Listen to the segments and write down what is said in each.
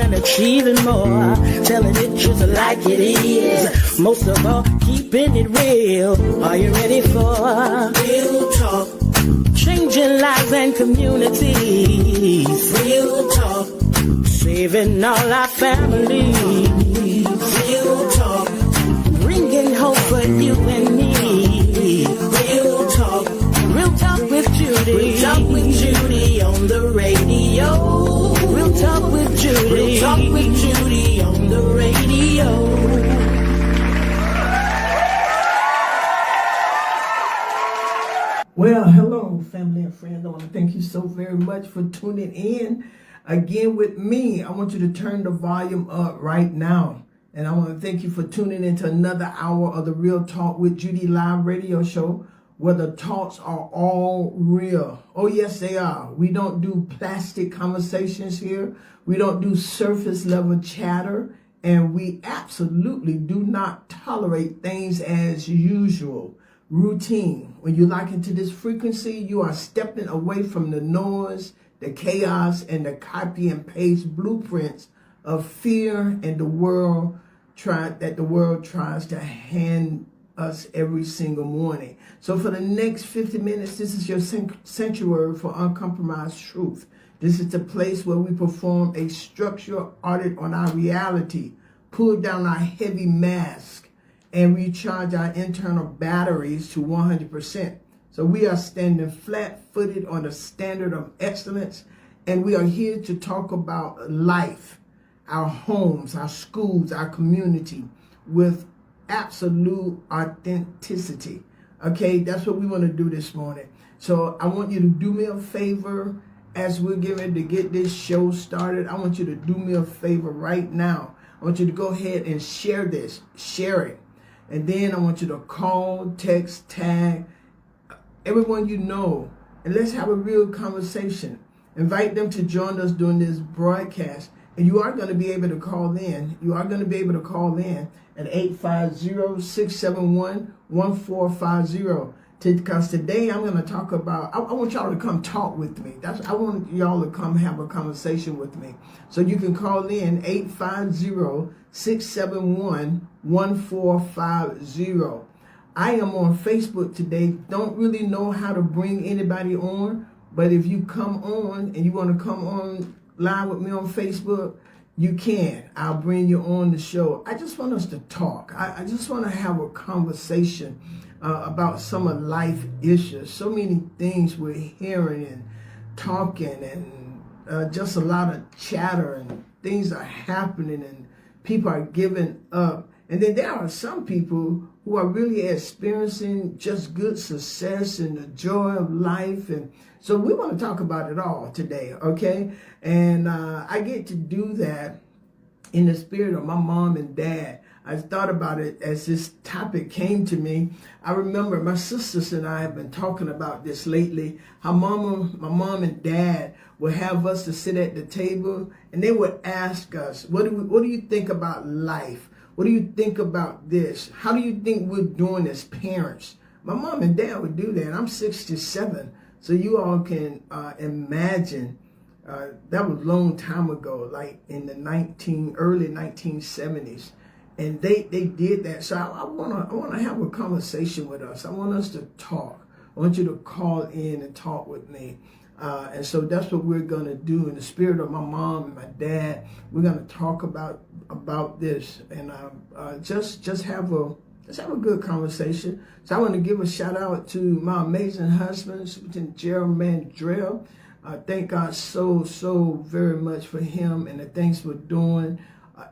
and achieving more. Telling it just like it is. Most of all, keeping it real. Are you ready for real talk? Changing lives and communities. Real talk. Saving all our families. Real talk. Bringing hope for you and me. Real talk. Real talk with Judy. Real talk with Judy on the radio. Real talk with Judy. Real talk with Judy on the radio. Well, hello, family and friends. I want to thank you so very much for tuning in again with me. I want you to turn the volume up right now. And I want to thank you for tuning into another hour of the Real Talk with Judy live radio show, where the talks are all real. Oh, yes, they are. We don't do plastic conversations here. We don't do surface level chatter. And we absolutely do not tolerate things as usual. Routine. When you lock into this frequency, you are stepping away from the noise, the chaos, and the copy and paste blueprints of fear and the world tries to hand us every single morning. So for the next 50 minutes, this is your sanctuary for uncompromised truth. This is the place where we perform a structural audit on our reality, pull down our heavy mask, and recharge our internal batteries to 100%. So we are standing flat-footed on the standard of excellence, and we are here to talk about life, our homes, our schools, our community, with absolute authenticity. Okay, that's what we want to do this morning. So I want you to do me a favor as we're getting ready to get this show started. I want you to do me a favor right now. I want you to go ahead and share this, share it. And then I want you to call, text, tag everyone you know, and let's have a real conversation. Invite them to join us during this broadcast. And you are going to be able to call in. You are going to be able to call in at 850-671-1450. Because today I'm going to talk about, I want y'all to come talk with me. I want y'all to come have a conversation with me. So you can call in 850-671-1450. I am on Facebook today. Don't really know how to bring anybody on. But if you come on and you want to come on live with me on Facebook, you can. I'll bring you on the show. I just want us to talk. I just want to have a conversation about some of life issues. So many things we're hearing and talking, and just a lot of chatter, and things are happening, and people are giving up. And then there are some people who are really experiencing just good success and the joy of life. And so we want to talk about it all today, okay? And I get to do that in the spirit of my mom and dad. I thought about it as this topic came to me. I remember my sisters and I have been talking about this lately, how my mom and dad would have us to sit at the table, and they would ask us, what do you think about life? What do you think about this? How do you think we're doing as parents? My mom and dad would do that. I'm 67, so you all can imagine that was a long time ago, like in the early 1970s. And they did that. So I wanna have a conversation with us. I want us to talk. I want you to call in and talk with me. And so that's what we're gonna do in the spirit of my mom and my dad. We're gonna talk about this, and just have a good conversation. So I want to give a shout out to my amazing husband, Superintendent Gerald Mandrell. Thank God so very much for him and the things we're doing.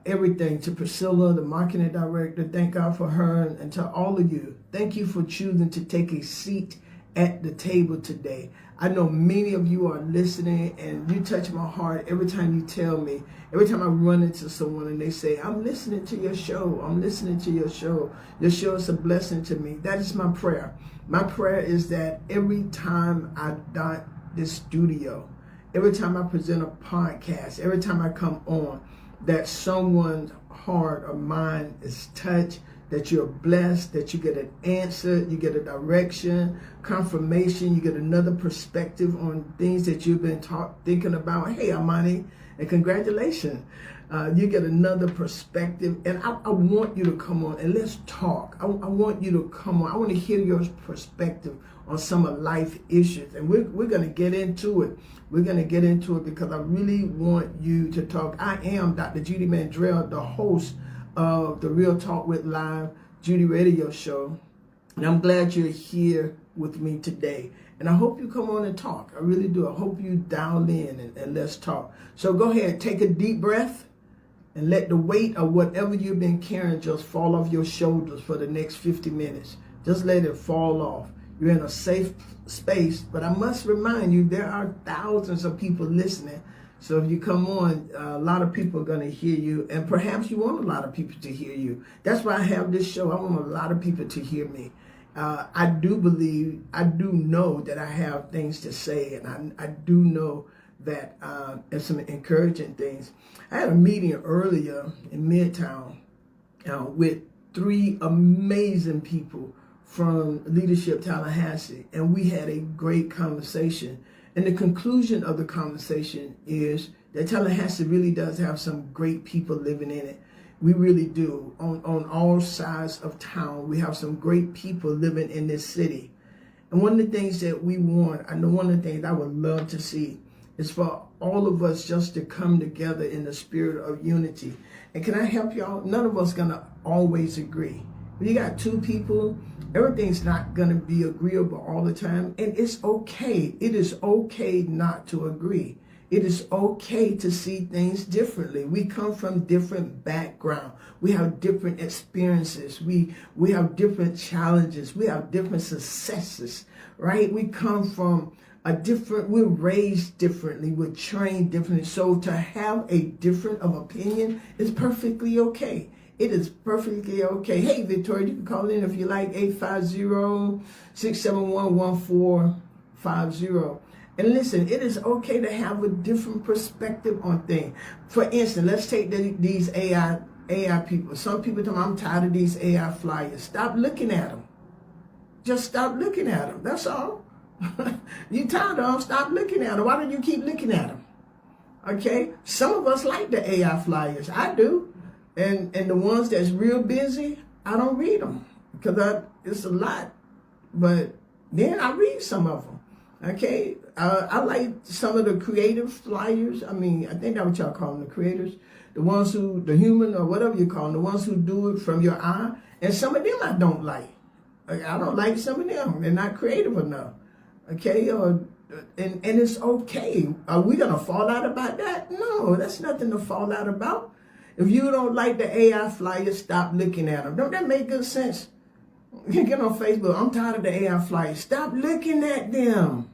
Everything to Priscilla, the marketing director. Thank God for her, and to all of you. Thank you for choosing to take a seat at the table today. I know many of you are listening, and you touch my heart every time you tell me, every time I run into someone and they say, I'm listening to your show. I'm listening to your show. Your show is a blessing to me. That is my prayer. My prayer is that every time I dot this studio, every time I present a podcast, every time I come on, that someone's heart or mind is touched, that you're blessed, that you get an answer, you get a direction, confirmation, you get another perspective on things that you've been thinking about. Hey, Amani, and congratulations. You get another perspective. And I want you to come on and let's talk. I want you to come on. I want to hear your perspective on some of life issues. And we're going to get into it. We're going to get into it because I really want you to talk. I am Dr. Judy Mandrell, the host of the Real Talk with Live Judy radio show. And I'm glad you're here with me today. And I hope you come on and talk. I really do. I hope you dial in and let's talk. So go ahead, take a deep breath and let the weight of whatever you've been carrying just fall off your shoulders for the next 50 minutes. Just let it fall off. You're in a safe space, but I must remind you, there are thousands of people listening. So if you come on, a lot of people are going to hear you, and perhaps you want a lot of people to hear you. That's why I have this show. I want a lot of people to hear me. I do know that I have things to say, and I do know that there's some encouraging things. I had a meeting earlier in Midtown with 3 amazing people from Leadership Tallahassee, and we had a great conversation. And the conclusion of the conversation is that Tallahassee really does have some great people living in it. We really do. On all sides of town, we have some great people living in this city. And one of the things that we want, I know one of the things I would love to see is for all of us just to come together in the spirit of unity. And can I help y'all? None of us gonna always agree. When you got 2 people, everything's not gonna be agreeable all the time. And it's okay. It is okay not to agree. It is okay to see things differently. We come from different backgrounds. We have different experiences. We have different challenges. We have different successes, right? We come from we're raised differently. We're trained differently. So to have a different of opinion is perfectly okay. It is perfectly okay. Hey, Victoria, you can call in if you like, 850-671-1450. And listen, it is okay to have a different perspective on things. For instance, let's take these AI people. Some people tell me, I'm tired of these AI flyers. Stop looking at them. Just stop looking at them. That's all. You tired of them, stop looking at them. Why don't you keep looking at them? Okay? Some of us like the AI flyers. I do. And the ones that's real busy, I don't read them because it's a lot. But then I read some of them. Okay, I like some of the creative flyers. I mean, I think that's what y'all call them, the creators. The ones who, the human or whatever you call them, the ones who do it from your eye. And some of them I don't like. I don't like some of them. They're not creative enough. Okay, and it's okay. Are we going to fall out about that? No, that's nothing to fall out about. If you don't like the AI flyers, stop looking at them. Don't that make good sense? You get on Facebook, I'm tired of the AI flyers. Stop looking at them.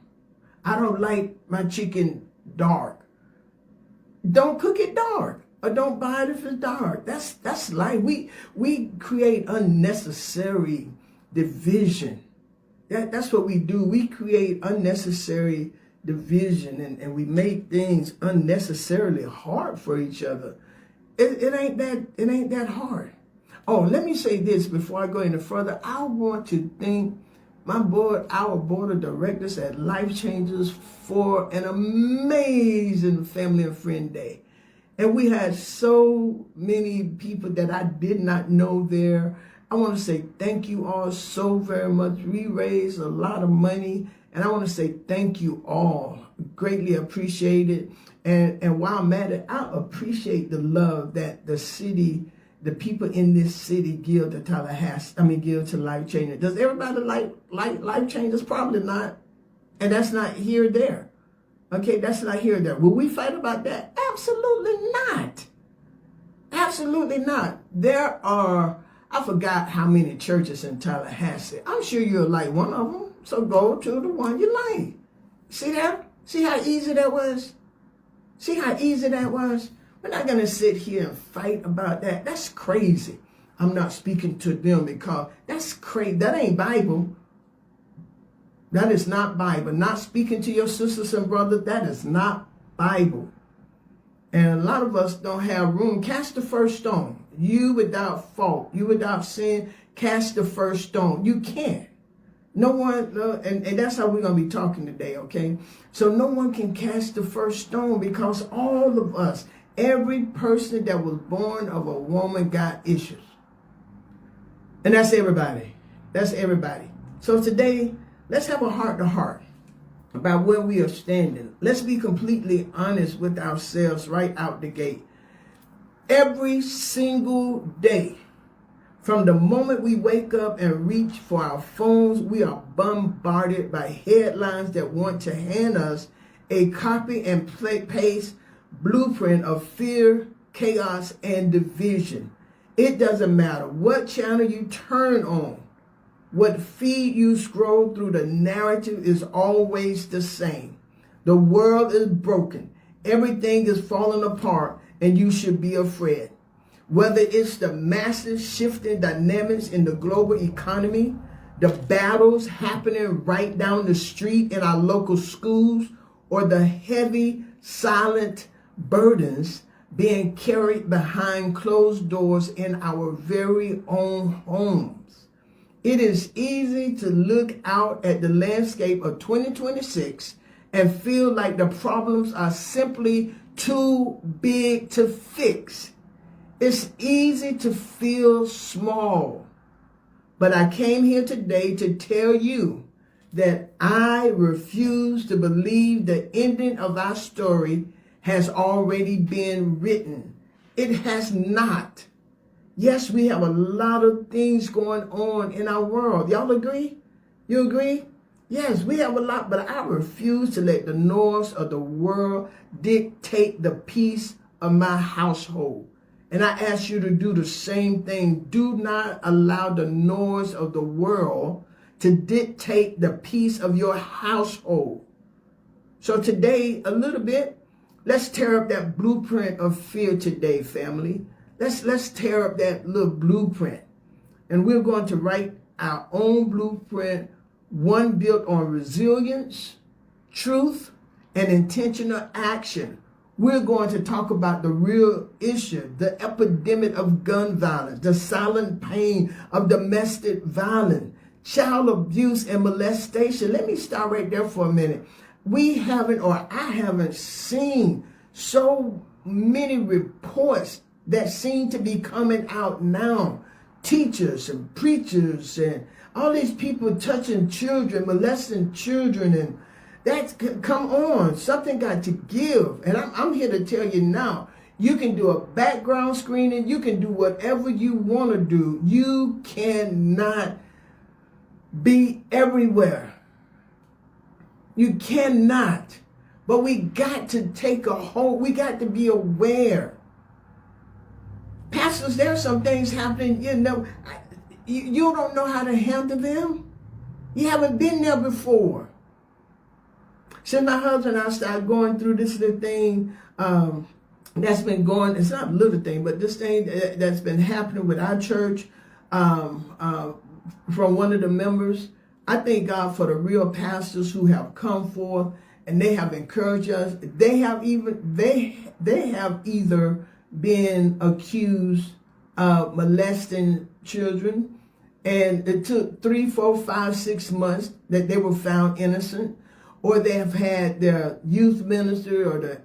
I don't like my chicken dark. Don't cook it dark. Or don't buy it if it's dark. That's life. We create unnecessary division. That's what we do. We create unnecessary division and we make things unnecessarily hard for each other. It ain't that hard. Oh, let me say this before I go any further. I want to thank our board of directors at Life Changers for an amazing family and friend day. And we had so many people that I did not know there. I want to say thank you all so very much. We raised a lot of money, and I want to say thank you all. Greatly appreciate it. And while I'm at it, I appreciate the love that the city, the people in this city give to Tallahassee, give to Life Changers. Does everybody like Life Changers? Probably not. And that's not here or there. Okay, that's not here or there. Will we fight about that? Absolutely not. Absolutely not. There are, I forgot how many churches in Tallahassee. I'm sure you'll like one of them. So go to the one you like. See that? See how easy that was? See how easy that was? We're not going to sit here and fight about that. That's crazy. I'm not speaking to them because that's crazy. That ain't Bible. That is not Bible. Not speaking to your sisters and brothers, that is not Bible. And a lot of us don't have room. Cast the first stone. You without fault, you without sin, cast the first stone. You can't. No one, and that's how we're going to be talking today, okay? So no one can cast the first stone because all of us, Every person that was born of a woman got issues. And that's everybody. That's everybody. So today, let's have a heart-to-heart about where we are standing. Let's be completely honest with ourselves right out the gate. Every single day, from the moment we wake up and reach for our phones, we are bombarded by headlines that want to hand us a copy and paste blueprint of fear, chaos, and division. It doesn't matter what channel you turn on, what feed you scroll through, the narrative is always the same. The world is broken. Everything is falling apart, and you should be afraid. Whether it's the massive shifting dynamics in the global economy, the battles happening right down the street in our local schools, or the heavy, silent burdens being carried behind closed doors in our very own homes. It is easy to look out at the landscape of 2026 and feel like the problems are simply too big to fix. It's easy to feel small. But I came here today to tell you that I refuse to believe the ending of our story has already been written. It has not. Yes, we have a lot of things going on in our world. Y'all agree? You agree? Yes, we have a lot, but I refuse to let the noise of the world dictate the peace of my household. And I ask you to do the same thing. Do not allow the noise of the world to dictate the peace of your household. So today, a little bit, let's tear up that blueprint of fear today, family. Let's tear up that little blueprint. And we're going to write our own blueprint, one built on resilience, truth, and intentional action. We're going to talk about the real issue, the epidemic of gun violence, the silent pain of domestic violence, child abuse and molestation. Let me start right there for a minute. I haven't seen so many reports that seem to be coming out now. Teachers and preachers and all these people touching children, molesting children, and that's, come on, something got to give. And I'm here to tell you now, you can do a background screening, you can do whatever you want to do. You cannot be everywhere. You cannot. But we got to take a hold. We got to be aware. Pastors, there are some things happening, you don't know how to handle them. You haven't been there before. Since my husband and I started going through this little thing that's been going, it's not a little thing, but this thing that's been happening with our church from one of the members, I thank God for the real pastors who have come forth and they have encouraged us. They have either been accused of molesting children, and it took 3, 4, 5, 6 months that they were found innocent, or they have had their youth minister or the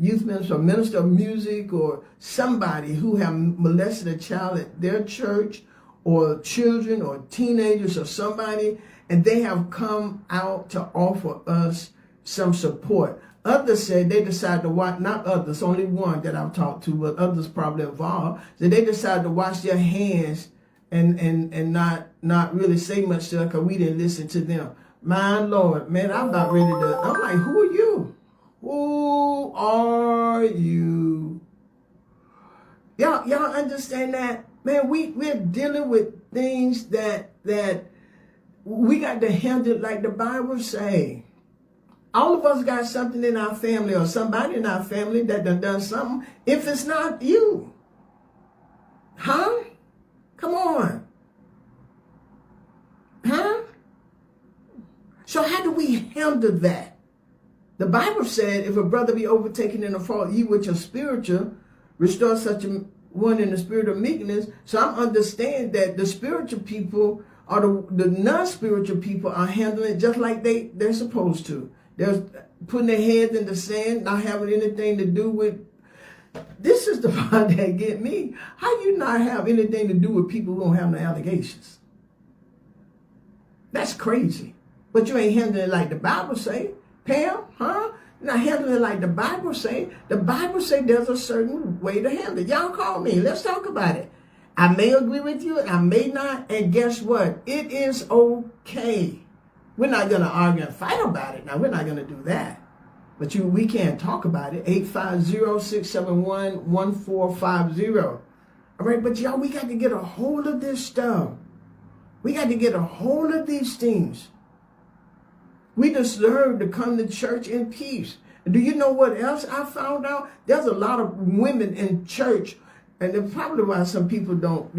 youth minister or minister of music or somebody who have molested a child at their church, or children or teenagers or somebody, and they have come out to offer us some support. Others said they decided to watch, not others, only one that I've talked to, but others probably involved, that they decided to wash their hands and not really say much to us because we didn't listen to them. My Lord, man, I'm not ready to, I'm like, who are you? Who are you? Y'all understand that? Man, we're dealing with things that we got to handle like the Bible say. All of us got something in our family or somebody in our family that done something. If it's not you. Huh? Come on. Huh? So how do we handle that? The Bible said, if a brother be overtaken in a fault, ye which are spiritual, restore such a one in the spirit of meekness. So I'm understand that the spiritual people or the non-spiritual people are handling it just like they're supposed to. They're putting their heads in the sand, not having anything to do with This is the part that get me. How you not have anything to do with people who don't have no allegations? That's crazy. But you ain't handling it like the Bible say. Pam, huh? You're not handling it like the Bible say. The Bible say there's a certain way to handle it. Y'all call me. Let's talk about it. I may agree with you and I may not. And guess what? It is okay. We're not going to argue and fight about it. Now, we're not going to do that. But we can talk about it. 850-671-1450. All right, but y'all, we got to get a hold of this stuff. We got to get a hold of these things. We deserve to come to church in peace. And do you know what else I found out? There's a lot of women in church, and that's probably why some people don't,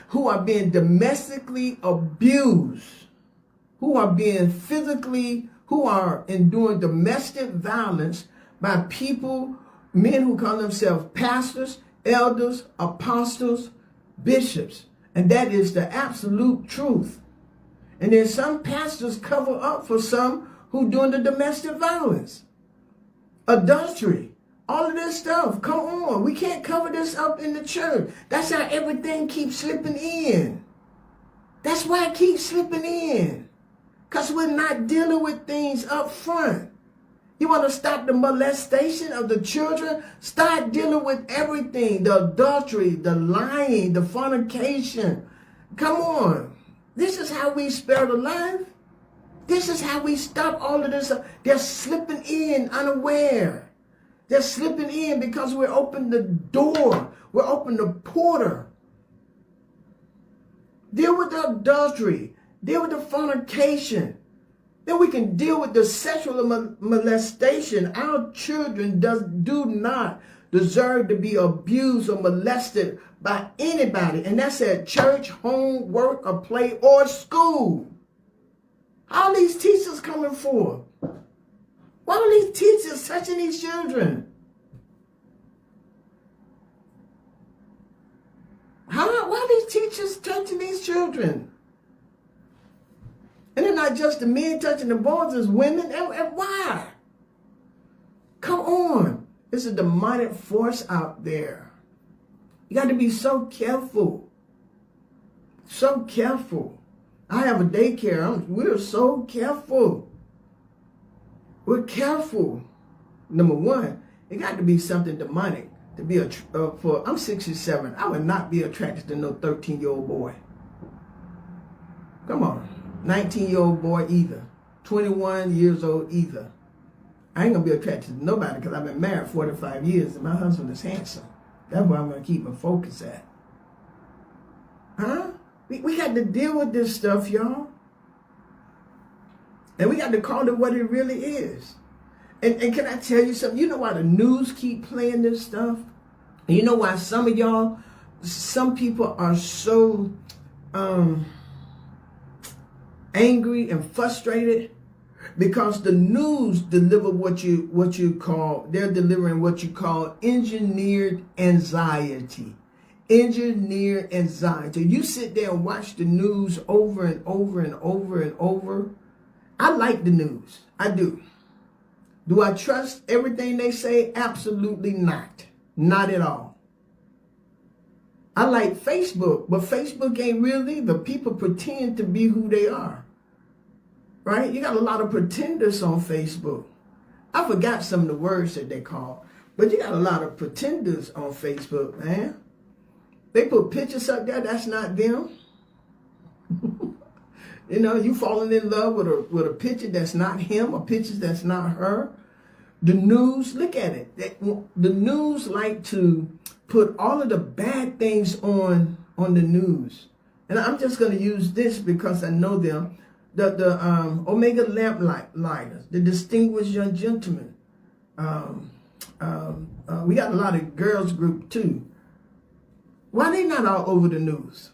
who are being domestically abused, who are being who are enduring domestic violence by people, men who call themselves pastors, elders, apostles, bishops. And that is the absolute truth. And then some pastors cover up for some who doing the domestic violence, adultery, all of this stuff. Come on, we can't cover this up in the church. That's how everything keeps slipping in. That's why it keeps slipping in. Because we're not dealing with things up front. You want to stop the molestation of the children? Start dealing with everything. The adultery, the lying, the fornication. Come on. This is how we spare the life. This is how we stop all of this. They're slipping in unaware. They're slipping in because we're opening the door. We're opening the portal. Deal with the adultery. Deal with the fornication. Then we can deal with the sexual molestation. Our children do not deserve to be abused or molested by anybody. And that's at church, home, work, or play, or school. How are these teachers coming for? Why are these teachers touching these children? Why are these teachers touching these children? And it's not just the men touching the boys, it's women. And why? Come on. It's a demonic force out there. You got to be so careful. So careful. I have a daycare. We're so careful. We're careful. Number one, it got to be something demonic to be I'm 67. I would not be attracted to no 13-year-old boy. Come on. 19-year-old boy either. 21 years old either. I ain't going to be attracted to nobody because I've been married 45 years and my husband is handsome. That's where I'm going to keep my focus at. Huh? We got to deal with this stuff, y'all. And we got to call it what it really is. And can I tell you something? You know why the news keep playing this stuff? And you know why some people are so angry and frustrated? Because the news deliver they're delivering what you call engineered anxiety. Engineered anxiety. You sit there and watch the news over and over and over and over. I like the news. I do. Do I trust everything they say? Absolutely not. Not at all. I like Facebook, but Facebook ain't real either. People pretend to be who they are. Right? You got a lot of pretenders on Facebook. I forgot some of the words that they call, but you got a lot of pretenders on Facebook, man. They put pictures up there, that's not them. You falling in love with a picture that's not him, or pictures that's not her. The news, look at it. The news like to put all of the bad things on the news. And I'm just going to use this because I know them. The Omega Lamplighters, the Distinguished Young Gentlemen. We got a lot of girls group too. Why they not all over the news?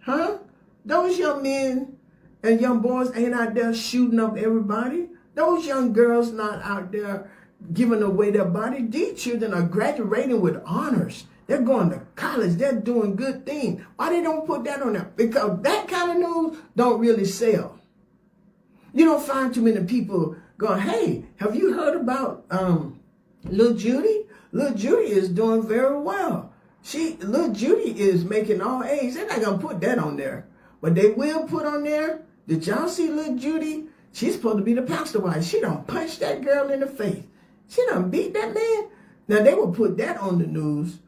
Huh? Those young men and young boys ain't out there shooting up everybody. Those young girls not out there giving away their body. These children are graduating with honors. They're going to college. They're doing good things. Why they don't put that on there? Because that kind of news don't really sell. You don't find too many people going, hey, have you heard about Little Judy is doing very well. Little Judy is making all A's. They're not gonna put that on there, but they will put on there. Did y'all see Little Judy? She's supposed to be the pastor wife. She done punched that girl in the face. She done beat that man. Now they will put that on the news.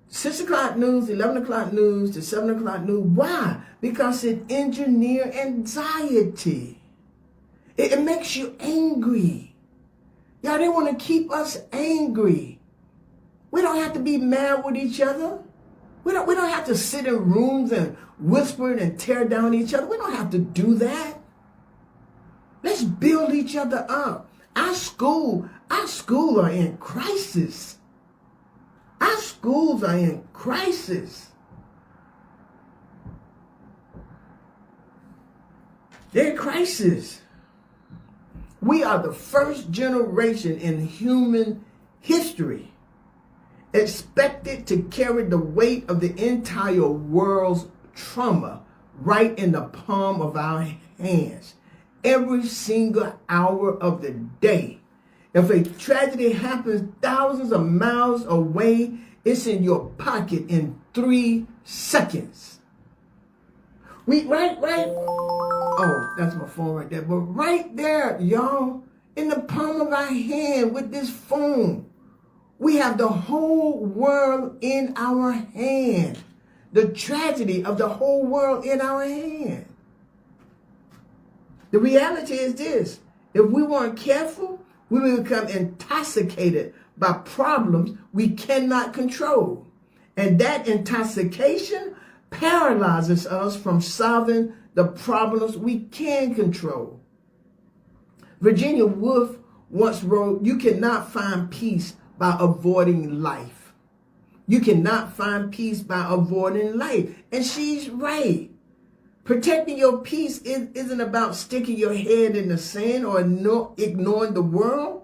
6 o'clock news, 11 o'clock news, to 7 o'clock news. Why? Because it engineers anxiety. It makes you angry. Y'all, they want to keep us angry. We don't have to be mad with each other. We don't have to sit in rooms and whisper and tear down each other. We don't have to do that. Let's build each other up. Our school are in crisis. Our schools are in crisis. They're in crisis. We are the first generation in human history expected to carry the weight of the entire world's trauma right in the palm of our hands every single hour of the day. If a tragedy happens thousands of miles away, it's in your pocket in 3 seconds. Right. Oh, that's my phone right there. But right there, y'all, in the palm of our hand with this phone, we have the whole world in our hand. The tragedy of the whole world in our hand. The reality is this: if we weren't careful, we will become intoxicated by problems we cannot control. And that intoxication paralyzes us from solving the problems we can control. Virginia Woolf once wrote, "You cannot find peace by avoiding life. You cannot find peace by avoiding life." And she's right. Protecting your peace isn't about sticking your head in the sand or ignoring the world.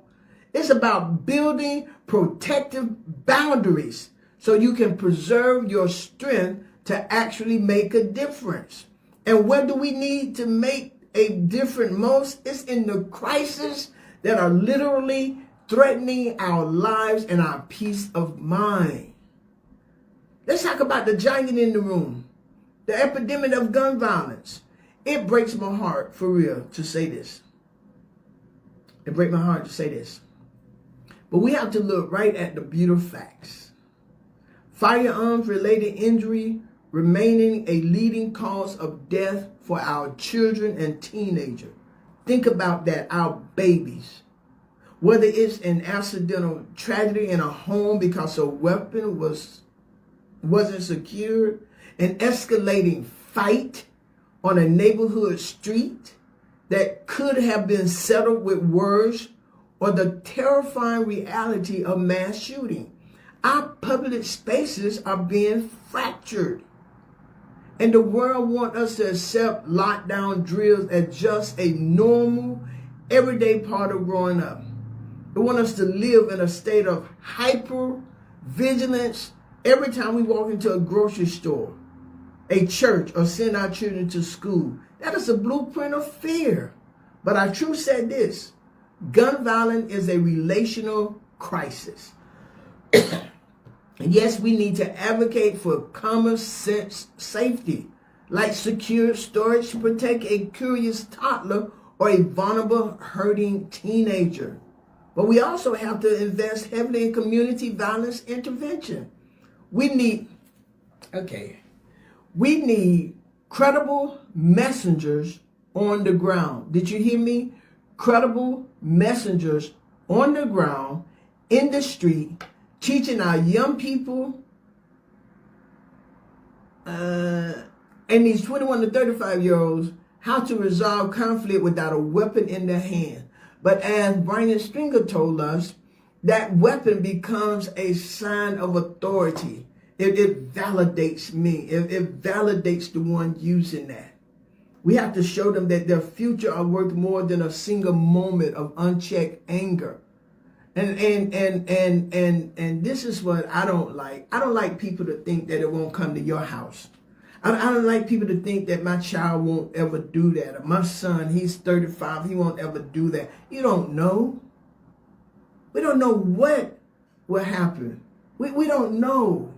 It's about building protective boundaries so you can preserve your strength to actually make a difference. And where do we need to make a difference most? It's in the crises that are literally threatening our lives and our peace of mind. Let's talk about the giant in the room. The epidemic of gun violence. It breaks my heart, for real, to say this. It breaks my heart to say this. But we have to look right at the beautiful facts. Firearms-related injury remaining a leading cause of death for our children and teenagers. Think about that, our babies. Whether it's an accidental tragedy in a home because a weapon wasn't secured, an escalating fight on a neighborhood street that could have been settled with words, or the terrifying reality of mass shooting. Our public spaces are being fractured. And the world wants us to accept lockdown drills as just a normal, everyday part of growing up. They want us to live in a state of hyper vigilance every time we walk into a grocery store, a church, or send our children to school. That is a blueprint of fear. But our truth said this: gun violence is a relational crisis. And yes, we need to advocate for common sense safety, like secure storage to protect a curious toddler or a vulnerable, hurting teenager. But we also have to invest heavily in community violence intervention. We need credible messengers on the ground. Did you hear me? Credible messengers on the ground, in the street, teaching our young people and these 21 to 35-year-olds how to resolve conflict without a weapon in their hand. But as Brian Stringer told us, that weapon becomes a sign of authority. It validates me. It validates the one using that. We have to show them that their future are worth more than a single moment of unchecked anger. And this is what I don't like. I don't like people to think that it won't come to your house. I don't like people to think that my child won't ever do that. Or my son, he's 35, he won't ever do that. You don't know. We don't know what will happen. We don't know.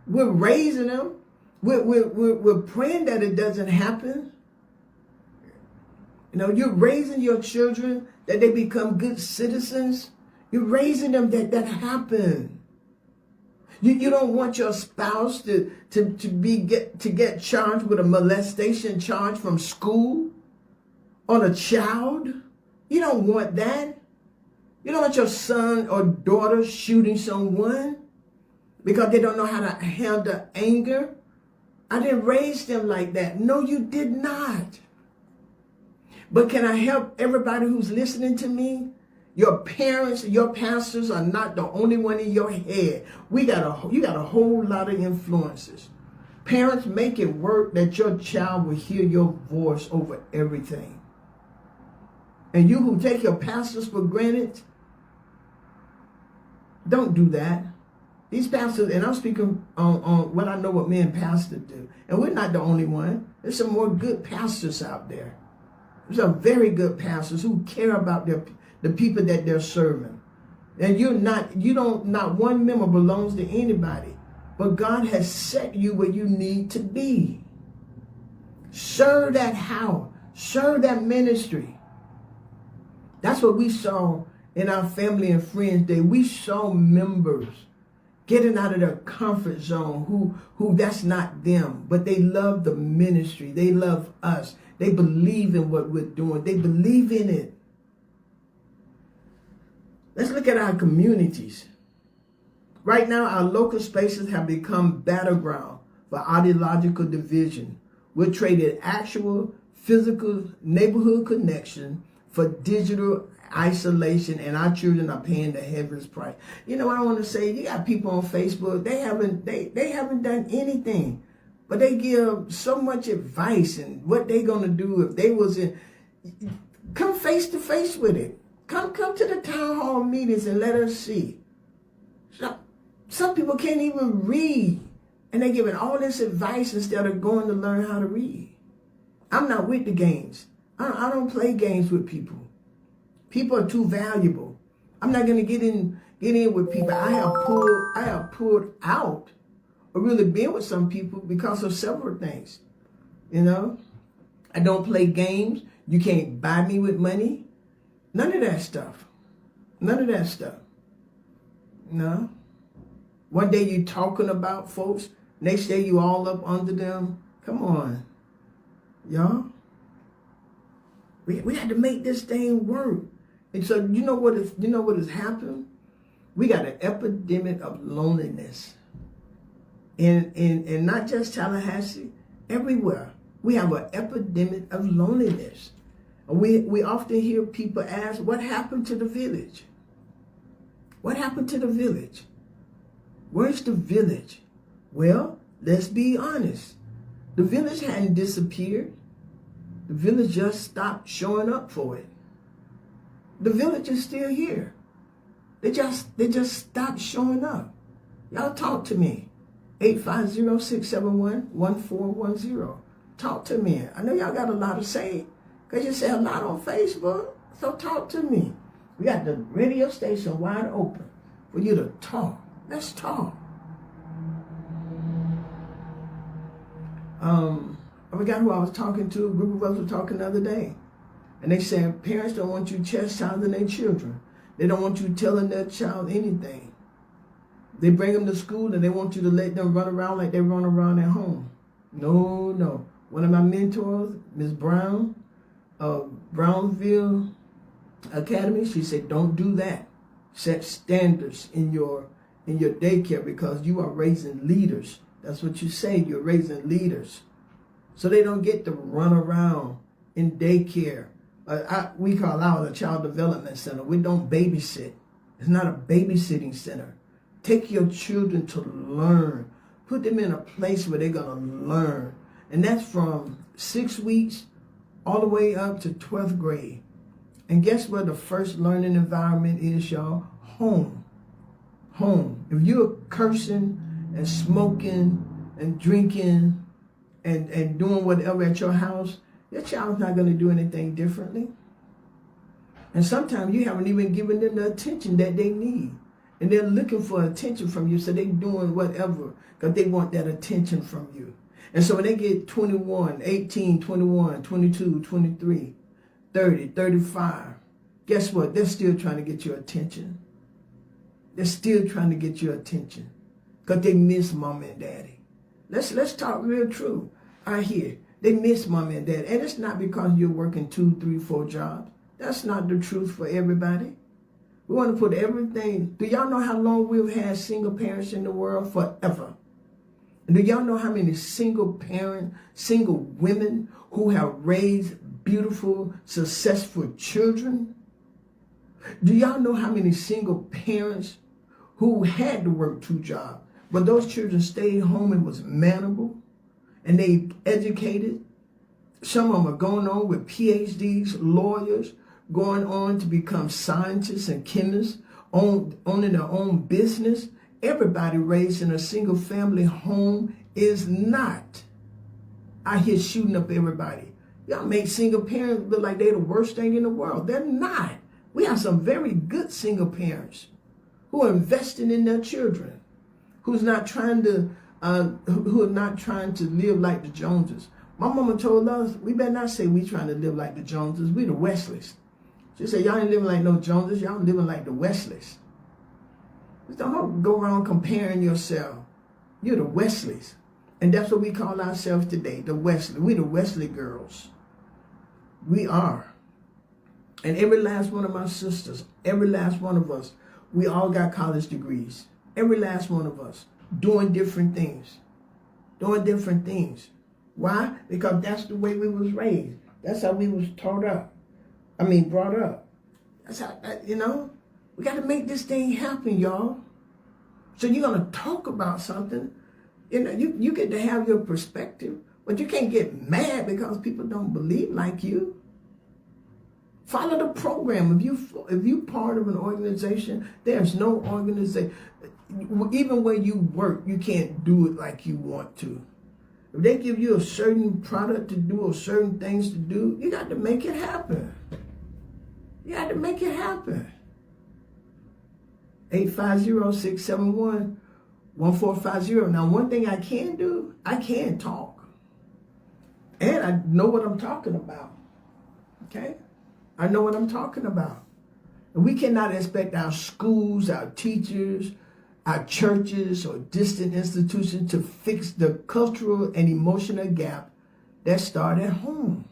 We're raising them. We're praying that it doesn't happen. You know, you're raising your children that they become good citizens. You're raising them that happen. You don't want your spouse to get charged with a molestation charge from school on a child. You don't want that. You don't want your son or daughter shooting someone because they don't know how to handle anger. I didn't raise them like that. No, you did not. But can I help everybody who's listening to me? Your parents, your pastors are not the only one in your head. You got a whole lot of influences. Parents, make it work that your child will hear your voice over everything. And you who take your pastors for granted, don't do that. These pastors, and I'm speaking on what I know what me and pastors do. And we're not the only one. There's some more good pastors out there. There's some very good pastors who care about the people that they're serving. And not one member belongs to anybody. But God has set you where you need to be. Serve that house. Serve that ministry. That's what we saw in our family and friends day. We saw members getting out of their comfort zone who that's not them, but they love the ministry. They love us. They believe in what we're doing. They believe in it. Let's look at our communities. Right now, our local spaces have become battleground for ideological division. We're traded actual physical neighborhood connection for digital isolation, and our children are paying the heaviest price. You know what I want to say? You got people on Facebook, they haven't done anything, but they give so much advice and what they gonna do if they was in. Come face to face with it. Come to the town hall meetings and let us see. Some people can't even read, and they're giving all this advice instead of going to learn how to read. I'm not with the games. I don't play games with people. People are too valuable. I'm not going to get in with people. I have pulled out or really been with some people because of several things. You know, I don't play games. You can't buy me with money. None of that stuff. None of that stuff. No. One day you talking about folks, next day you all up under them. Come on, y'all. We had to make this thing work. And so you know what has happened? We got an epidemic of loneliness. In not just Tallahassee, everywhere. We have an epidemic of loneliness. We often hear people ask, what happened to the village? What happened to the village? Where's the village? Well, let's be honest. The village hadn't disappeared. The village just stopped showing up for it. The village is still here. They just stopped showing up. Y'all talk to me. 850-671-1410. Talk to me. I know y'all got a lot to say because you say a lot on Facebook. So talk to me. We got the radio station wide open for you to talk. Let's talk. I forgot who I was talking to. A group of us were talking the other day. And they said parents don't want you chastising their children. They don't want you telling their child anything. They bring them to school and they want you to let them run around like they run around at home. No. One of my mentors, Ms. Brown, Brownsville Academy, she said, don't do that. Set standards in your daycare because you are raising leaders. That's what you say, you're raising leaders. So they don't get to run around in daycare. We call ours a child development center. We don't babysit. It's not a babysitting center. Take your children to learn. Put them in a place where they're going to learn. And that's from 6 weeks all the way up to 12th grade. And guess what the first learning environment is, y'all? Home. Home. If you're cursing and smoking and drinking and doing whatever at your house, your child's not going to do anything differently. And sometimes you haven't even given them the attention that they need. And they're looking for attention from you, so they're doing whatever because they want that attention from you. And so when they get 21, 18, 21, 22, 23, 30, 35, guess what? They're still trying to get your attention. They're still trying to get your attention because they miss mom and daddy. Let's talk real true out here. They miss mom and dad. And it's not because you're working 2, 3, 4 jobs. That's not the truth for everybody. We want to put everything. Do y'all know how long we've had single parents in the world? Forever. And do y'all know how many single women who have raised beautiful, successful children? Do y'all know how many single parents who had to work 2 jobs, but those children stayed home and was manable, and they educated? Some of them are going on with PhDs, lawyers, going on to become scientists and chemists, owning their own business. Everybody raised in a single family home is not out here shooting up everybody. Y'all make single parents look like they're the worst thing in the world. They're not. We have some very good single parents who are investing in their children, who are not trying to live like the Joneses. My mama told us, we better not say we trying to live like the Joneses. We the Wesleys. She said, y'all ain't living like no Joneses. Y'all living like the Wesleys. Don't go around comparing yourself. You're the Wesleys. And that's what we call ourselves today, the Wesley. We the Wesley girls. We are. And every last one of my sisters, every last one of us, we all got college degrees. Every last one of us doing different things. Doing different things. Why? Because that's the way we was raised. That's how we was brought up. That's how, we got to make this thing happen, y'all. So you're going to talk about something. You get to have your perspective, but you can't get mad because people don't believe like you. Follow the program. If you part of an organization, there's no organization. Even where you work, you can't do it like you want to. If they give you a certain product to do or certain things to do, you got to make it happen. You got to make it happen. 850-671-1450. Now, one thing I can do, I can talk. And I know what I'm talking about. Okay? I know what I'm talking about. And we cannot expect our schools, our teachers, our churches, or distant institutions to fix the cultural and emotional gap that started at home.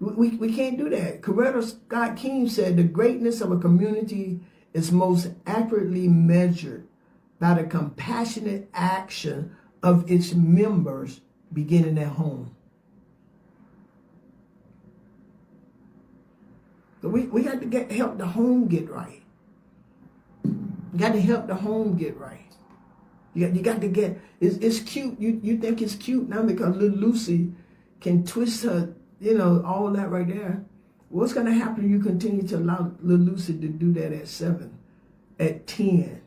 We can't do that. Coretta Scott King said the greatness of a community is most accurately measured by the compassionate action of its members beginning at home. So we got to help the home get right. You got to help the home get right. You got to get, it's cute. You think it's cute now because little Lucy can twist her, all that right there. What's going to happen if you continue to allow little Lucy to do that at 7, at 10,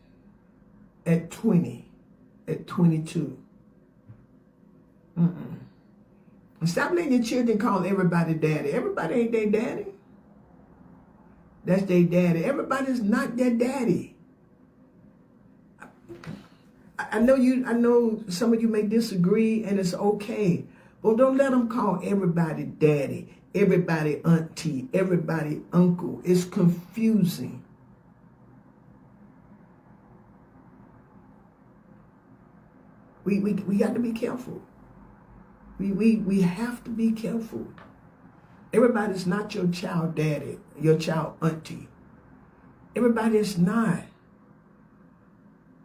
at 20, at 22? And stop letting your children call everybody daddy. Everybody ain't their daddy. That's their daddy. Everybody's not their daddy. I know some of you may disagree, and it's okay. But don't let them call everybody daddy, everybody auntie, everybody uncle. It's confusing. We got to be careful. We have to be careful. Everybody's not your child daddy, your child auntie. Everybody is not.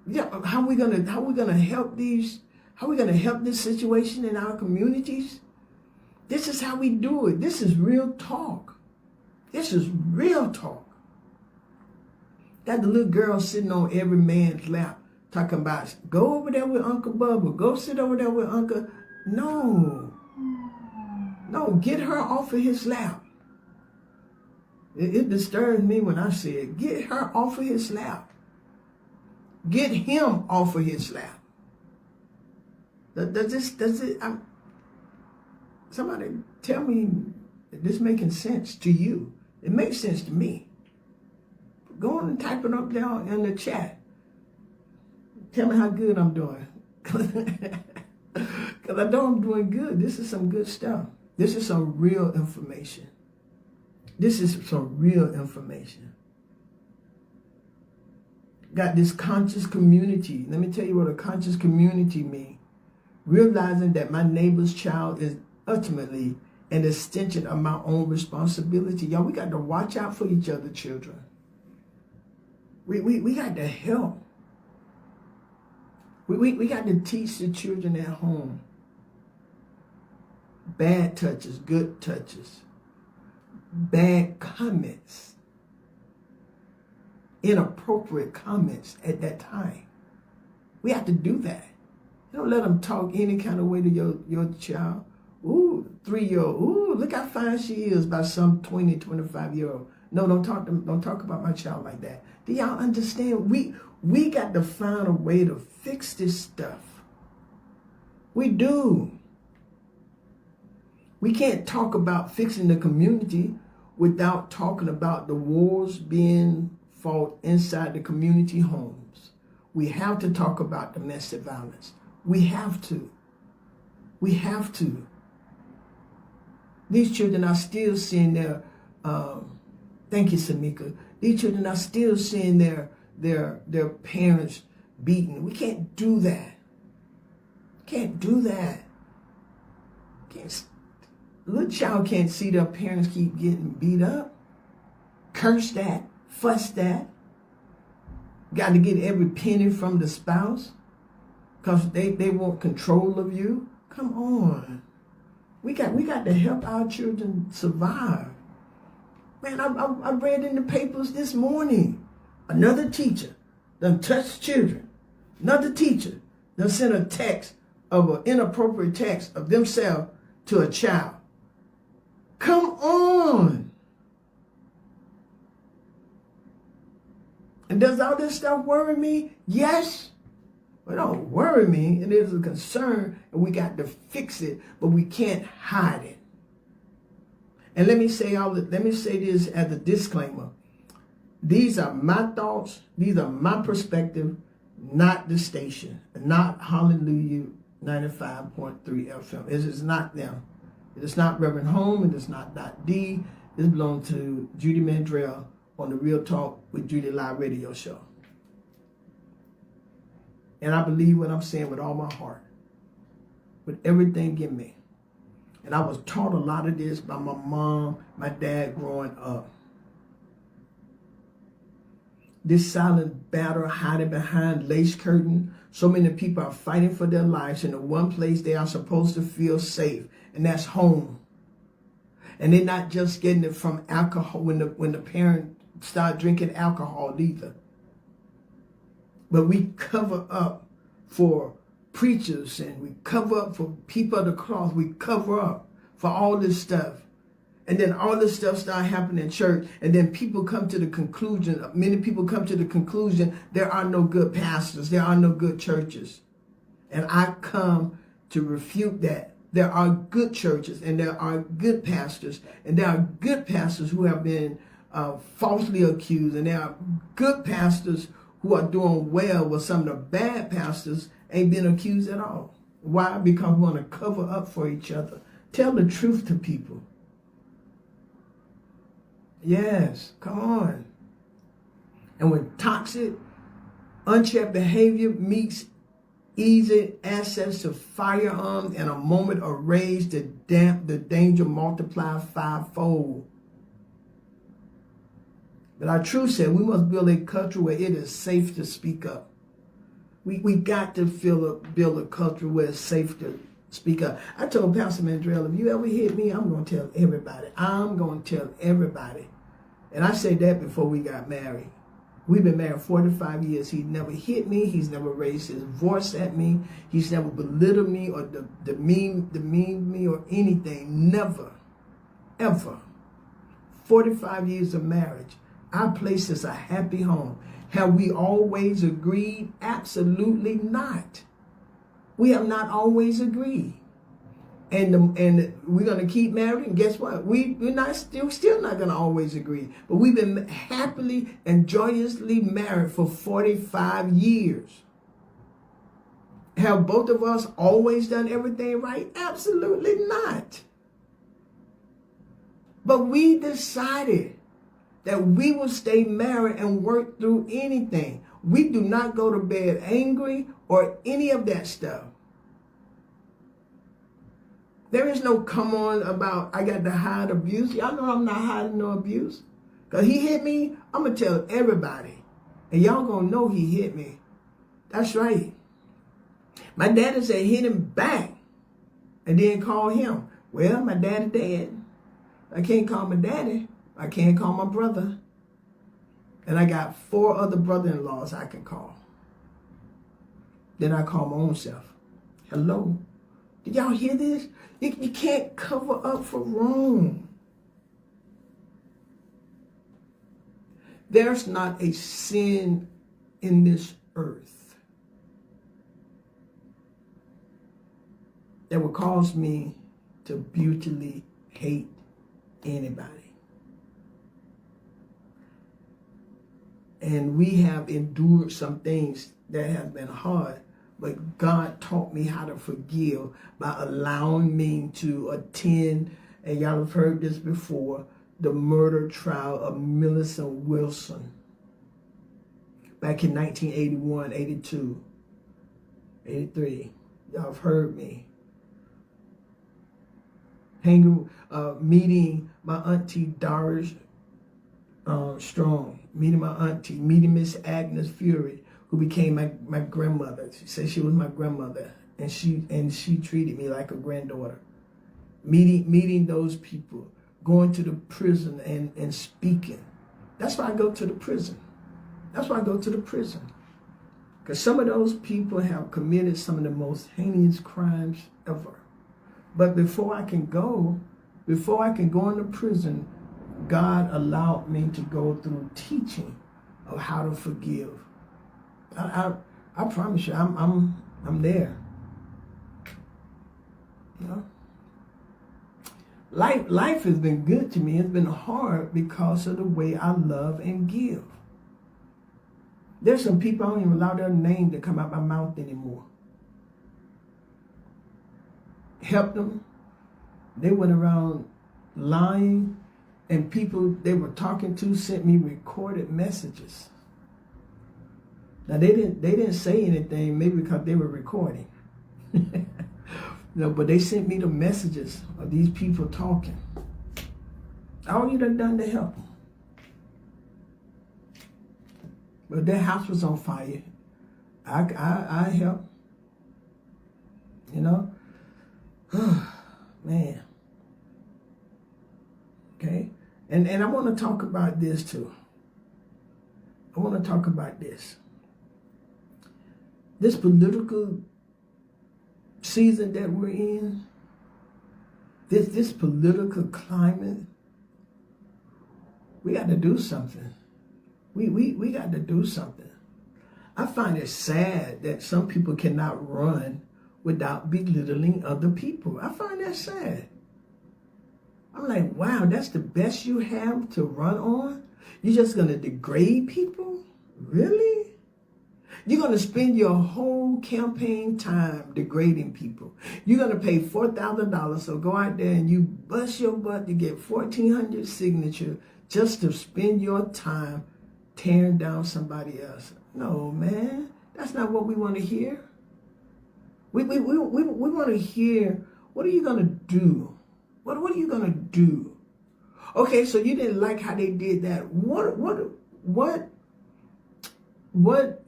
Yeah, how are we gonna help this situation in our communities? This is how we do it. This is real talk. This is real talk. Got the little girl sitting on every man's lap talking about, go over there with Uncle Bubba, go sit over there with Uncle. No, get her off of his lap. It disturbs me when I say it. Get her off of his lap. Get him off of his lap. Does it? Somebody tell me, is this making sense to you? It makes sense to me. Go on and type it up down in the chat. Tell me how good I'm doing. Because I know I'm doing good. This is some good stuff. This is some real information. This is some real information. Got this conscious community. Let me tell you what a conscious community means. Realizing that my neighbor's child is ultimately an extension of my own responsibility. Y'all, we got to watch out for each other, children. We got to help. We got to teach the children at home. Bad touches, good touches. Bad comments. Inappropriate comments at that time. We have to do that. You don't let them talk any kind of way to your child. Ooh, 3-year-old. Ooh, look how fine she is by some 20, 25-year-old. No, don't talk about my child like that. Do y'all understand? We got to find a way to fix this stuff. We do. We can't talk about fixing the community without talking about the wars being fought inside the community homes. We have to talk about domestic violence. We have to. We have to. These children are still seeing their, thank you, Samika. These children are still seeing their parents beaten. We can't do that. Can't do that. Little child can't see their parents keep getting beat up. Curse that. Fuss that. Got to get every penny from the spouse because they want control of you. Come on. We got to help our children survive. Man, I read in the papers this morning, another teacher done touched children. Another teacher done sent a text of an inappropriate text of themselves to a child. Come on. And does all this stuff worry me? Yes. But don't worry me. It is a concern and we got to fix it, but we can't hide it. And let me say this as a disclaimer. These are my thoughts. These are my perspective, not the station, not Hallelujah 95.3 FM. It is not them. It is not Reverend Home. It is not Dot D. This belongs to Judy Mandrell on the Real Talk with Judy Live radio show. And I believe what I'm saying with all my heart, with everything in me. And I was taught a lot of this by my mom, my dad growing up. This silent battle hiding behind lace curtain. So many people are fighting for their lives in the one place they are supposed to feel safe, and that's home. And they're not just getting it from alcohol when the parent start drinking alcohol either. But we cover up for preachers and we cover up for people of the cross. We cover up for all this stuff. And then all this stuff start happening in church. And then people come to the conclusion, many people come to the conclusion, there are no good pastors. There are no good churches. And I come to refute that. There are good churches and there are good pastors. And there are good pastors who have been falsely accused. And there are good pastors who are doing well with some of the bad pastors ain't been accused at all. Why? Because we want to cover up for each other. Tell the truth to people. Yes, come on. And when toxic, unchecked behavior meets easy access to firearms and a moment of rage, the danger multiplies fivefold. But our truth said we must build a culture where it is safe to speak up. We got to build a culture where it's safe to speak up. I told Pastor Mandrell, if you ever hit me, I'm going to tell everybody. I'm going to tell everybody. And I said that before we got married. We've been married 45 years. He never hit me. He's never raised his voice at me. He's never belittled me or demeaned me or anything. Never. Ever. 45 years of marriage. Our place is a happy home. Have we always agreed? Absolutely not. We have not always agreed. and we're gonna keep married. And guess what? We're not still not gonna always agree. But we've been happily and joyously married for 45 years. Have both of us always done everything right? Absolutely not. But we decided that we will stay married and work through anything. We do not go to bed angry or any of that stuff. There is no come on about I got to hide abuse. Y'all know I'm not hiding no abuse. Because he hit me, I'm going to tell everybody. And y'all going to know he hit me. That's right. My daddy said hit him back and then call him. Well, my daddy dead. I can't call my daddy. I can't call my brother. And I got 4 other brother-in-laws I can call. Then I call my own self. Hello. Did y'all hear this? You can't cover up for wrong. There's not a sin in this earth that would cause me to brutally hate anybody. And we have endured some things that have been hard, but God taught me how to forgive by allowing me to attend, and y'all have heard this before, the murder trial of Millicent Wilson back in 1981, 82, 83. Y'all have heard me. Meeting my auntie Doris Strong, meeting my auntie, meeting Miss Agnes Fury, who became my grandmother. She said she was my grandmother, and she treated me like a granddaughter. Meeting those people, going to the prison and speaking. That's why I go to the prison. That's why I go to the prison. Because some of those people have committed some of the most heinous crimes ever. But before I can go into prison, God allowed me to go through teaching of how to forgive. I promise you, I'm there. You know? Life has been good to me. It's been hard because of the way I love and give. There's some people I don't even allow their name to come out my mouth anymore. Helped them. They went around lying, and people they were talking to sent me recorded messages. Now they didn't say anything, maybe because they were recording. No, but they sent me the messages of these people talking. All you done to help them. But their house was on fire. I helped. You know? Man. Okay? And I want to talk about this too. I want to talk about this. This political season that we're in, this political climate, we got to do something. We got to do something. I find it sad that some people cannot run without belittling other people. I find that sad. I'm like, wow, that's the best you have to run on? You're just going to degrade people? Really? You're going to spend your whole campaign time degrading people. You're going to pay $4,000, so go out there and you bust your butt to get 1,400 signatures just to spend your time tearing down somebody else. No, man, that's not what we want to hear. We want to hear, what are you going to do? What are you going to do? Okay, so you didn't like how they did that. What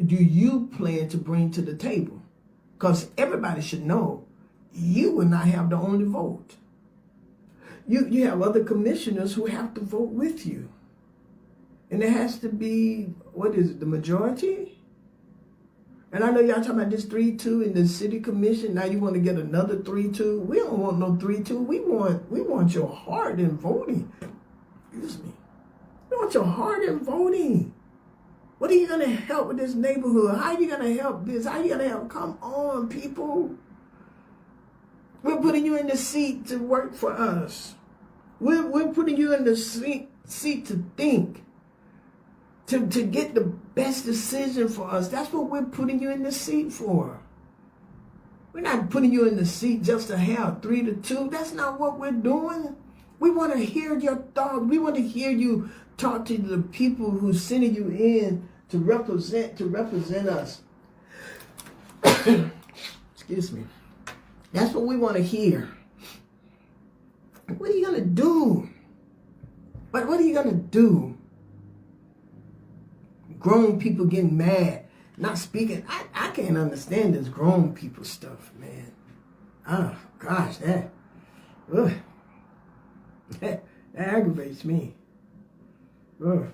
do you plan to bring to the table? Because everybody should know you will not have the only vote. You have other commissioners who have to vote with you. And it has to be, what is it, the majority? And I know y'all talking about this 3-2 in the city commission. Now you want to get another 3-2. We don't want no 3-2. We want your heart in voting. Excuse me. We want your heart in voting. What are you going to help with this neighborhood? How are you going to help this? How are you going to help? Come on, people. We're putting you in the seat to work for us. We're putting you in the seat to think, to get the best decision for us. That's what we're putting you in the seat for. We're not putting you in the seat just to have 3 to 2. That's not what we're doing. We want to hear your thoughts. We want to hear you talk to the people who's sending you in to represent us. Excuse me. That's what we want to hear. What are you going to do? What are you going to do? Grown people getting mad, not speaking. I can't understand this grown people stuff, man. Oh, gosh, that aggravates me. Ugh.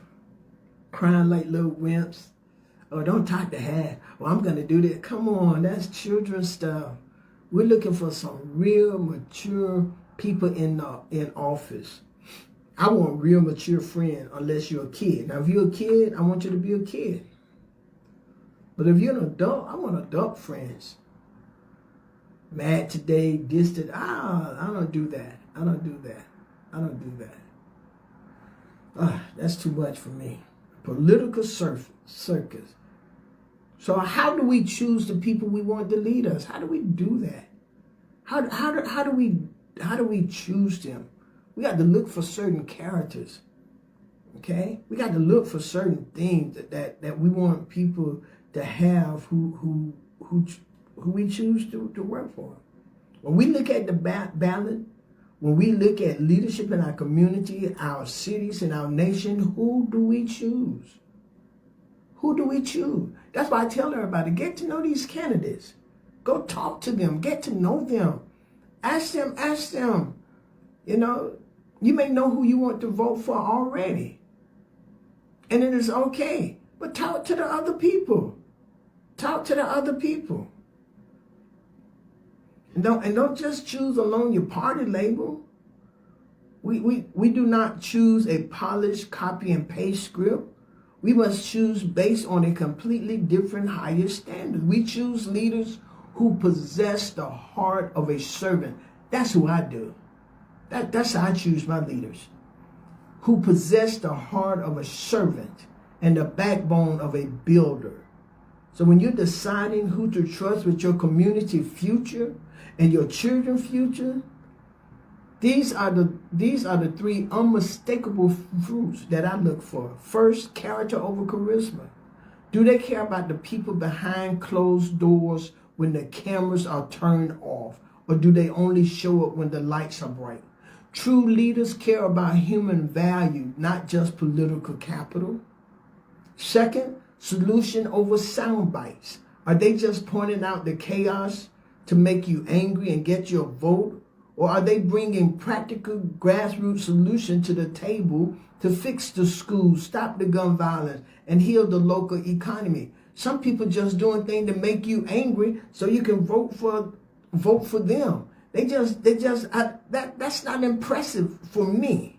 Crying like little wimps. Oh, don't talk to her. Well, I'm going to do that. Come on, that's children's stuff. We're looking for some real mature people in office. I want real mature friends unless you're a kid. Now, if you're a kid, I want you to be a kid. But if you're an adult, I want adult friends. Mad today, distant. I don't do that. I don't do that. I don't do that. That's too much for me. Political circus. So how do we choose the people we want to lead us? How do we do that? How do we choose them? We got to look for certain characters. Okay? We got to look for certain things that we want people to have who we choose to work for. When we look at the ballot, when we look at leadership in our community, our cities, and our nation, who do we choose? Who do we choose? That's why I tell everybody, get to know these candidates. Go talk to them. Get to know them. Ask them. You know, you may know who you want to vote for already. And it is okay. But talk to the other people. Talk to the other people. And don't just choose along your party label. We do not choose a polished copy and paste script. We must choose based on a completely different higher standard. We choose leaders who possess the heart of a servant. That's who I do. That's how I choose my leaders. Who possess the heart of a servant and the backbone of a builder. So when you're deciding who to trust with your community future and your children's future, these are the 3 unmistakable fruits that I look for. First, character over charisma. Do they care about the people behind closed doors when the cameras are turned off? Or do they only show up when the lights are bright? True leaders care about human value, not just political capital. Second, solution over sound bites. Are they just pointing out the chaos to make you angry and get your vote? Or are they bringing practical grassroots solution to the table to fix the schools, stop the gun violence, and heal the local economy? Some people just doing things to make you angry so you can vote for them. That's not impressive for me.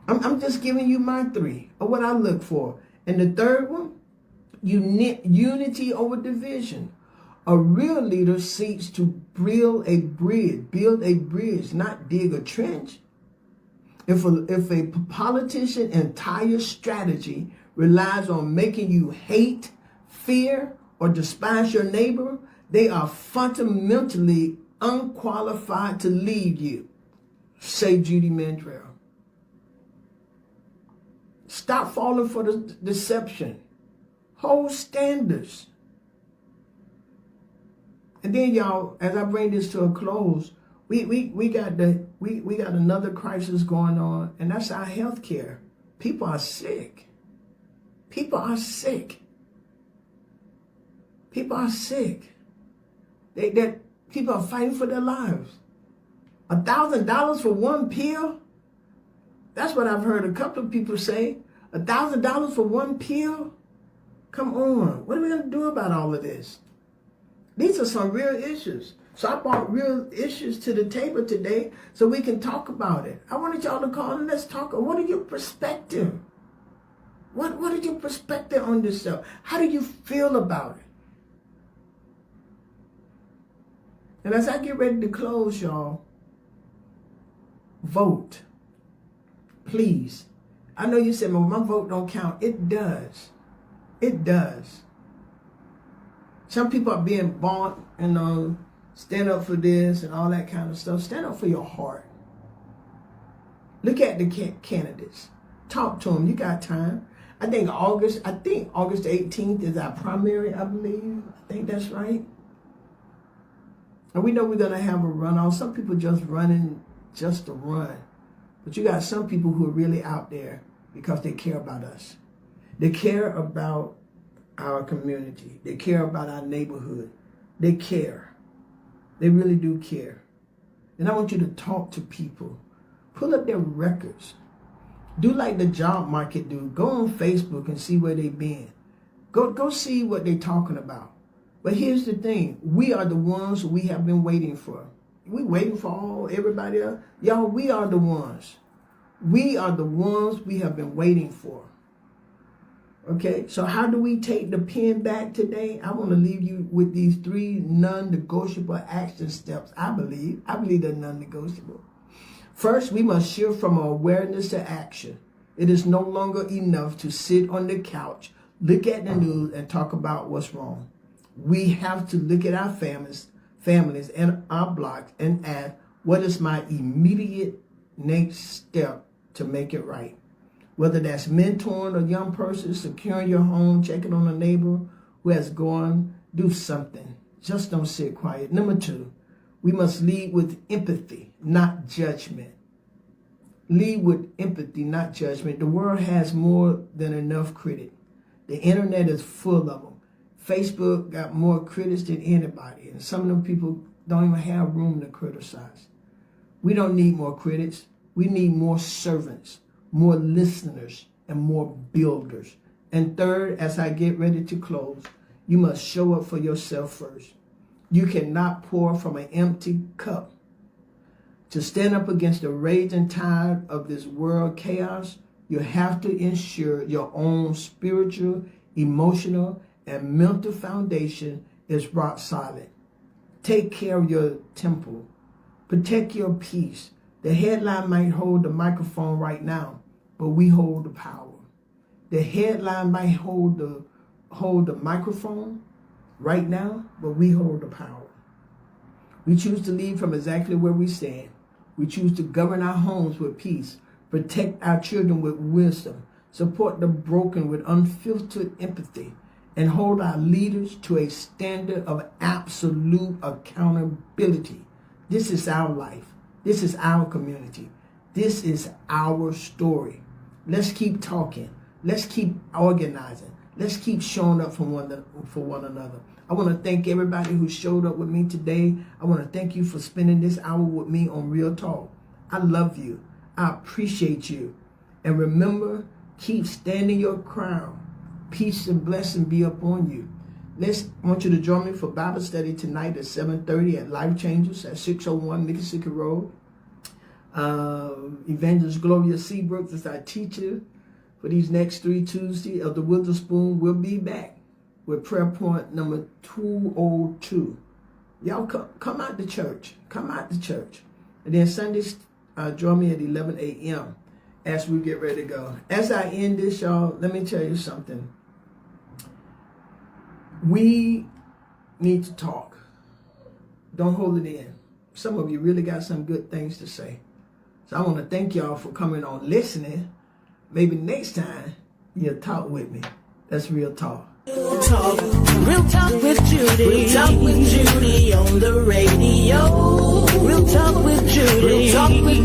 I'm just giving you my 3 of what I look for. And the third one, unity over division. A real leader seeks to build a bridge, not dig a trench. If a politician's entire strategy relies on making you hate, fear, or despise your neighbor, they are fundamentally unqualified to lead you. Say Judy Mandrell. Stop falling for the deception. Hold standards. And then, y'all, as I bring this to a close, we got another crisis going on, and that's our health care. People are sick. People are sick. People are sick. People are fighting for their lives. $1,000 for one pill? That's what I've heard a couple of people say. $1,000 for one pill? Come on. What are we going to do about all of this? These are some real issues. So I brought real issues to the table today so we can talk about it. I wanted y'all to call and let's talk. What are your perspective? What is your perspective on this stuff? How do you feel about it? And as I get ready to close, y'all, vote. Please. I know you said, well, my vote don't count. It does. It does. Some people are being bought and stand up for this and all that kind of stuff. Stand up for your heart. Look at the candidates. Talk to them. You got time. I think August the 18th is our primary, I believe. I think that's right. And we know we're going to have a runoff. Some people just running just to run. But you got some people who are really out there because they care about us. They care about our community. They care about our neighborhood. They care. They really do care. And I want you to talk to people. Pull up their records. Do like the job market do. Go on Facebook and see where they've been. Go see what they're talking about. But here's the thing. We are the ones we have been waiting for. We waiting for everybody else. Y'all, we are the ones. We are the ones we have been waiting for. Okay, so how do we take the pen back today? I want to leave you with these 3 non-negotiable action steps. I believe they're non-negotiable. First, we must shift from awareness to action. It is no longer enough to sit on the couch, look at the news, and talk about what's wrong. We have to look at our families and our blocks and ask, what is my immediate next step to make it right? Whether that's mentoring a young person, securing your home, checking on a neighbor who has gone, do something. Just don't sit quiet. Number 2, we must lead with empathy, not judgment. Lead with empathy, not judgment. The world has more than enough critics. The internet is full of them. Facebook got more critics than anybody, and some of them people don't even have room to criticize. We don't need more critics. We need more servants, more listeners, and more builders. And third, as I get ready to close, you must show up for yourself first. You cannot pour from an empty cup. To stand up against the raging tide of this world chaos, you have to ensure your own spiritual, emotional, and mental foundation is rock solid. Take care of your temple. Protect your peace. The headline might hold the microphone right now, but we hold the power. The headline might hold the microphone right now, but we hold the power. We choose to lead from exactly where we stand. We choose to govern our homes with peace, protect our children with wisdom, support the broken with unfiltered empathy, and hold our leaders to a standard of absolute accountability. This is our life. This is our community. This is our story. Let's keep talking. Let's keep organizing. Let's keep showing up for one another. I want to thank everybody who showed up with me today. I want to thank you for spending this hour with me on Real Talk. I love you. I appreciate you. And remember, keep standing your crown. Peace and blessing be upon you. I want you to join me for Bible study tonight at 7:30 at Life Changers at 601 Mississippi Road. Evangelist Gloria Seabrook is our teacher for these next 3 Tuesdays. Elder Witherspoon will be back with prayer point number 202. Y'all come out to church. Come out to church. And then Sundays, join me at 11 a.m. as we get ready to go. As I end this, y'all, let me tell you something. We need to talk. Don't hold it in. Some of you really got some good things to say. So I want to thank y'all for coming on listening. Maybe next time you'll talk with me. That's Real Talk. Real talk with Judy. Real talk with Judy on the radio. Real talk with Judy. Real talk with